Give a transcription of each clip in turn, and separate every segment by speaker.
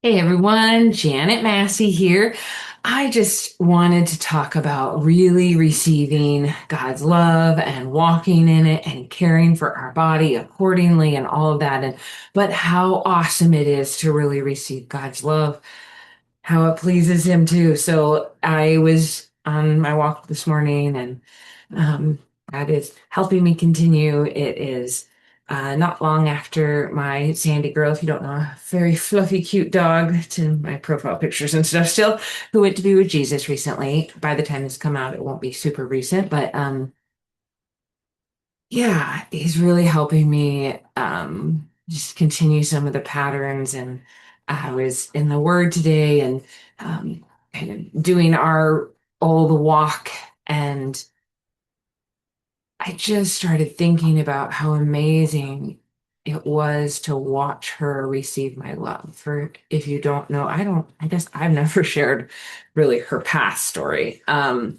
Speaker 1: Hey everyone, Janet Massey here. I just wanted to talk about really receiving God's love and walking in it and caring for our body accordingly and all of that. But how awesome it is to really receive God's love, how it pleases Him too. So I was on my walk this morning and that is helping me continue. It is not long after my Sandy girl, if you don't know, a very fluffy, cute dog. It's in my profile pictures and stuff still, who went to be with Jesus recently. By the time this come out, it won't be super recent, but yeah, he's really helping me just continue some of the patterns. And I was in the Word today and kind of doing our old walk. And I just started thinking about how amazing it was to watch her receive my love. For if you don't know, I guess I've never shared really her past story. I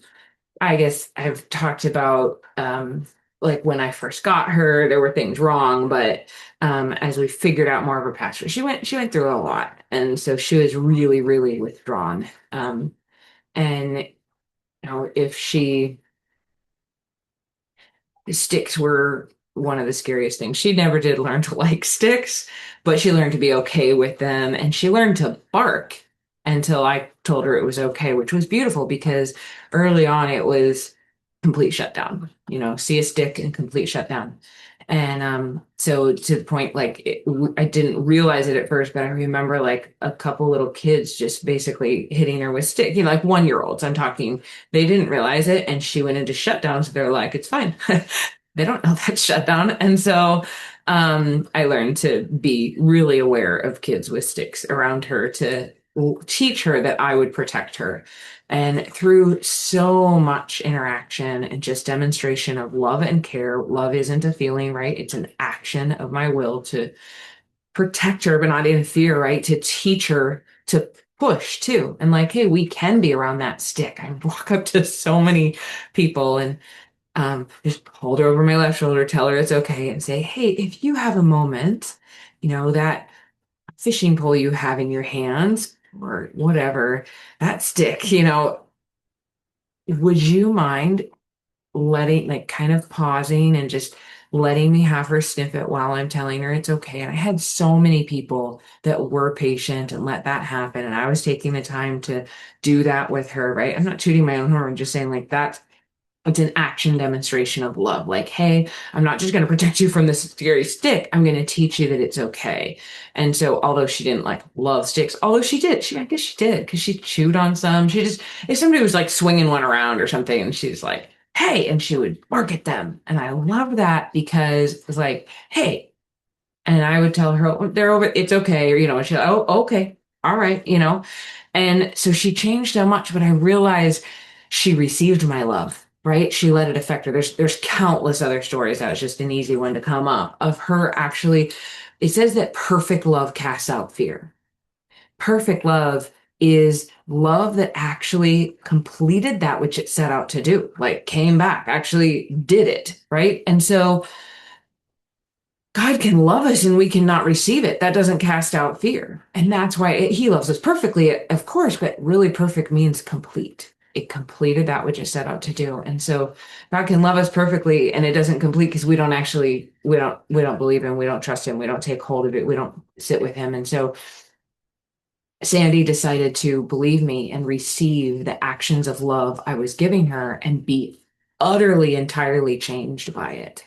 Speaker 1: guess I've talked about like when I first got her, there were things wrong, but as we figured out more of her past, she went through a lot. And so she was really, really withdrawn. And if she sticks were one of the scariest things. She never did learn to like sticks, but she learned to be okay with them and she learned to bark until I told her it was okay, which was beautiful because early on it was complete shutdown, see a stick and complete shutdown. And so to the point, like I didn't realize it at first, but I remember like a couple little kids just basically hitting her with stick, like 1-year-olds. I'm talking, they didn't realize it, and she went into shutdown. So they're like, it's fine. They don't know that shutdown. And so I learned to be really aware of kids with sticks around her to teach her that I would protect her. And through so much interaction and just demonstration of love and care, love isn't a feeling, right? It's an action of my will to protect her, but not in fear, right? To teach her to push too. And like, hey, we can be around that stick. I walk up to so many people and just hold her over my left shoulder, tell her it's okay, and say, hey, if you have a moment, that fishing pole you have in your hands or whatever, that stick, would you mind letting, like, kind of pausing and just letting me have her sniff it while I'm telling her it's okay? And I had so many people that were patient and let that happen. And I was taking the time to do that with her, right? I'm not tooting my own horn, just saying, like, that's it's an action demonstration of love. Like, hey, I'm not just going to protect you from this scary stick. I'm going to teach you that it's okay. And so, although she didn't like love sticks, although she did, I guess she did because she chewed on some. If somebody was like swinging one around or something, and she's like, hey, and she would bark at them. And I love that because it's like, hey, and I would tell her, "Oh, they're over, it's okay." Or, and she's like, oh, okay. All right. And so she changed so much, but I realized she received my love, right? She let it affect her. There's countless other stories. That was just an easy one to come up of her actually. It says that perfect love casts out fear. Perfect love is love that actually completed that which it set out to do, like came back, actually did it, right? And so God can love us and we cannot receive it. That doesn't cast out fear. And that's why He loves us perfectly, of course, but really perfect means complete. It completed that which it set out to do. And so God can love us perfectly and it doesn't complete because we don't believe Him, we don't trust Him, we don't take hold of it, we don't sit with Him. And so Sandy decided to believe me and receive the actions of love I was giving her and be utterly, entirely changed by it.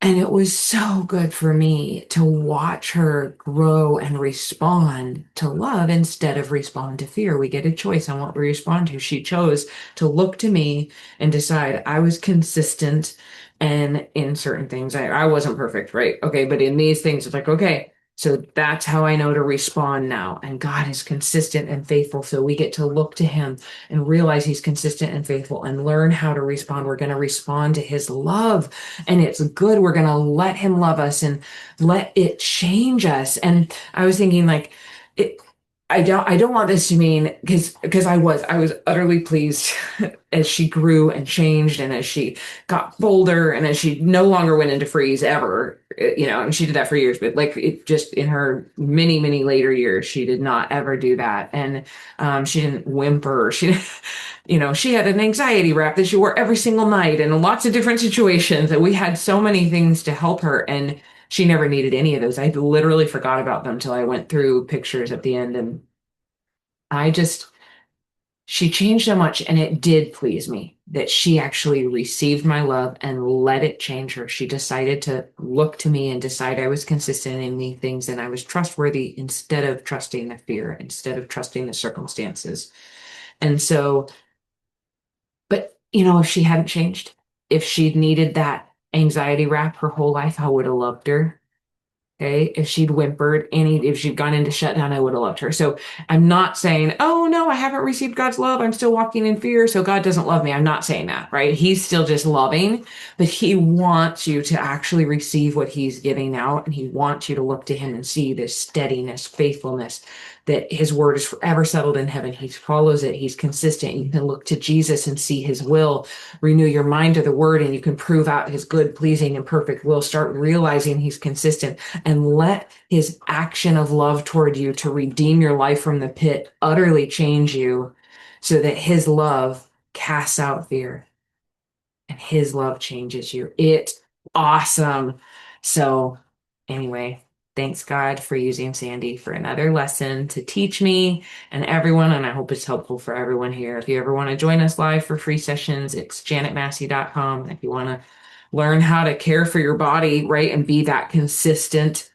Speaker 1: And it was so good for me to watch her grow and respond to love instead of respond to fear. We get a choice on what we respond to. She chose to look to me and decide I was consistent. And in certain things, I wasn't perfect, right? Okay, but in these things, it's like, okay, so that's how I know to respond now. And God is consistent and faithful. So we get to look to Him and realize He's consistent and faithful and learn how to respond. We're going to respond to His love, and it's good. We're going to let Him love us and let it change us. And I was thinking, like, it. I don't want this to mean because I was utterly pleased as she grew and changed and as she got bolder and as she no longer went into freeze ever, and she did that for years, but like it just in her many, many later years, she did not ever do that. And she didn't whimper. She had an anxiety wrap that she wore every single night and in lots of different situations. And we had so many things to help her. And she never needed any of those. I literally forgot about them till I went through pictures at the end. And I just, she changed so much. And it did please me that she actually received my love and let it change her. She decided to look to me and decide I was consistent in the things and I was trustworthy instead of trusting the fear, instead of trusting the circumstances. And so, but if she hadn't changed, if she'd needed that anxiety wrap her whole life, I would have loved her. Okay. If she'd whimpered, if she'd gone into shutdown, I would have loved her. So I'm not saying, oh no, I haven't received God's love. I'm still walking in fear. So God doesn't love me. I'm not saying that, right? He's still just loving, but he wants you to actually receive what he's giving out. And he wants you to look to him and see this steadiness, faithfulness, that his word is forever settled in heaven. He follows it. He's consistent. You can look to Jesus and see his will, renew your mind to the word, and you can prove out his good, pleasing, and perfect will. Start realizing he's consistent and let his action of love toward you to redeem your life from the pit utterly change you so that his love casts out fear and his love changes you. It's awesome. So, anyway, thanks God for using Sandy for another lesson to teach me and everyone. And I hope it's helpful for everyone here. If you ever want to join us live for free sessions, it's janetmassey.com. If you want to learn how to care for your body, right, and be that consistent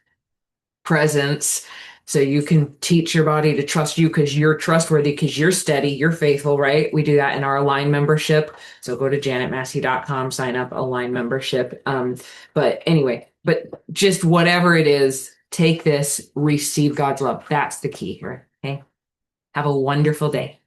Speaker 1: presence so you can teach your body to trust you because you're trustworthy, because you're steady, you're faithful, right? We do that in our Align membership. So go to janetmassey.com, sign up Align membership. But anyway, but just whatever it is, take this, receive God's love. That's the key here. Okay. Have a wonderful day.